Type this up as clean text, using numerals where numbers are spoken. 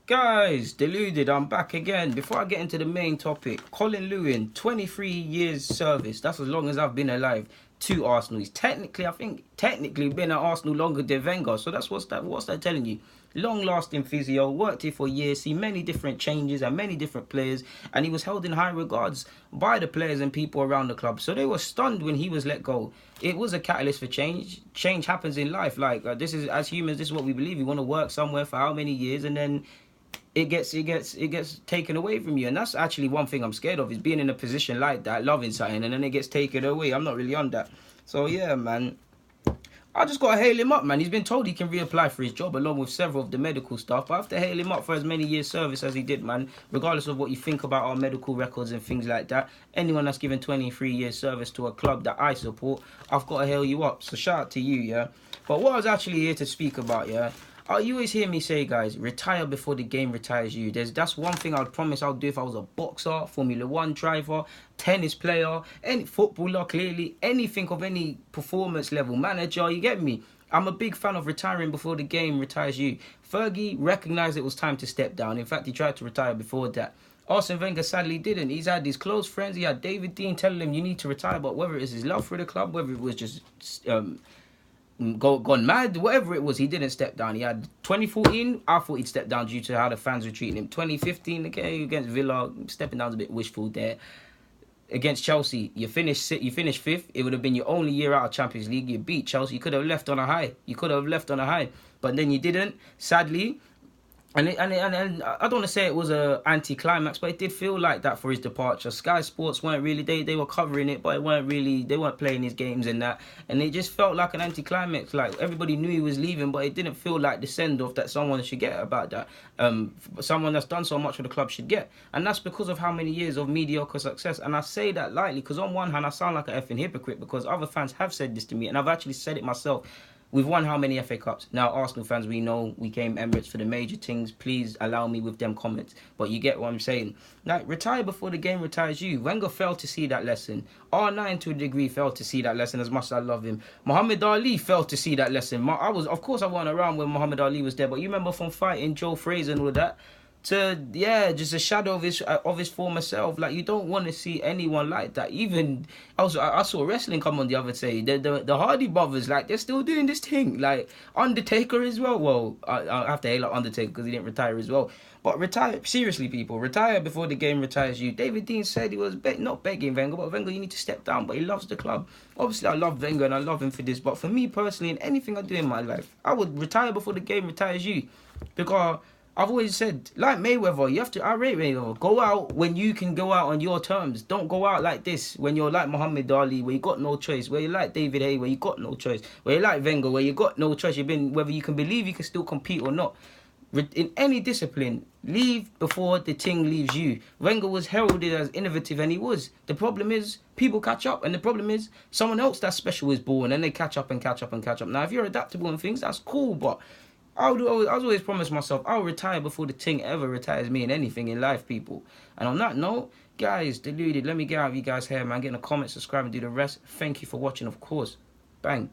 Guys, deluded, I'm back again. Before I get into the main topic, Colin Lewin, 23 years service. That's as long as I've been alive to Arsenal. He's technically been at Arsenal longer than Wenger. So what's that telling you? Long-lasting physio, worked here for years, seen many different changes and many different players, and he was held in high regards by the players and people around the club. So they were stunned when he was let go. It was a catalyst for change. Change happens in life. This is, as humans, this is what we believe. You want to work somewhere for how many years, and then it gets taken away from you. And that's actually one thing I'm scared of, is being in a position like that, loving something, and then it gets taken away. I'm not really on that. So yeah, man, I just got to hail him up, man. He's been told he can reapply for his job along with several of the medical stuff. But I have to hail him up for as many years service as he did, man. Regardless of what you think about our medical records and things like that, anyone that's given 23 years service to a club that I support, I've got to hail you up. So shout out to you, yeah. But what I was actually here to speak about, yeah, you always hear me say, guys, retire before the game retires you. That's one thing I'd promise I'll do if I was a boxer, Formula One driver, tennis player, any footballer, clearly, anything of any performance level, manager, you get me? I'm a big fan of retiring before the game retires you. Fergie recognised it was time to step down. In fact, he tried to retire before that. Arsene Wenger sadly didn't. He's had his close friends. He had David Dein telling him you need to retire, but whether it was his love for the club, whether it was just gone mad, whatever it was, he didn't step down. He had 2014, I thought he'd step down due to how the fans were treating him. 2015, okay, against Villa, stepping down's a bit wishful there. Against Chelsea, you finished fifth. It would have been your only year out of Champions League. You beat Chelsea. You could have left on a high. But then you didn't, sadly. And I don't want to say it was a anti-climax, but it did feel like that for his departure. Sky Sports weren't really, they were covering it, but they weren't playing his games and that. And it just felt like an anti-climax. Like, everybody knew he was leaving, but it didn't feel like the send-off that someone should get about that. Someone that's done so much for the club should get. And that's because of how many years of mediocre success. And I say that lightly, because on one hand, I sound like an effing hypocrite, because other fans have said this to me, and I've actually said it myself. We've won how many FA Cups? Now, Arsenal fans, we know we came Emirates for the major things. Please allow me with them comments. But you get what I'm saying. Like, retire before the game retires you. Wenger failed to see that lesson. R9, to a degree, failed to see that lesson as much as I love him. Muhammad Ali failed to see that lesson. Of course, I wasn't around when Muhammad Ali was there. But you remember from fighting Joe Frazier and all that? To, yeah, just a shadow of his former self. Like, you don't want to see anyone like that. Even I saw wrestling come on the other day. The Hardy brothers, like, they're still doing this thing. Like, Undertaker as well. Well, I have to hail out Undertaker because he didn't retire as well. But retire, seriously, people, retire before the game retires you. David Dein said he was not begging Wenger, but Wenger, you need to step down. But he loves the club. Obviously, I love Wenger and I love him for this. But for me personally, in anything I do in my life, I would retire before the game retires you, because I've always said, like Mayweather, I rate Mayweather. Go out when you can go out on your terms. Don't go out like this when you're like Muhammad Ali, where you got no choice. Where you're like David Hay, where you got no choice. Where you're like Wenger, where you got no choice. Whether you can believe you can still compete or not. In any discipline, leave before the thing leaves you. Wenger was heralded as innovative, and he was. The problem is, people catch up, and the problem is, someone else that's special is born, and they catch up and catch up and catch up. Now, if you're adaptable and things, that's cool, but I was always promise myself I'll retire before the thing ever retires me in anything in life, people. And on that note, guys, deluded, let me get out of you guys' hair, man. Get in the comments, subscribe, and do the rest. Thank you for watching, of course. Bang.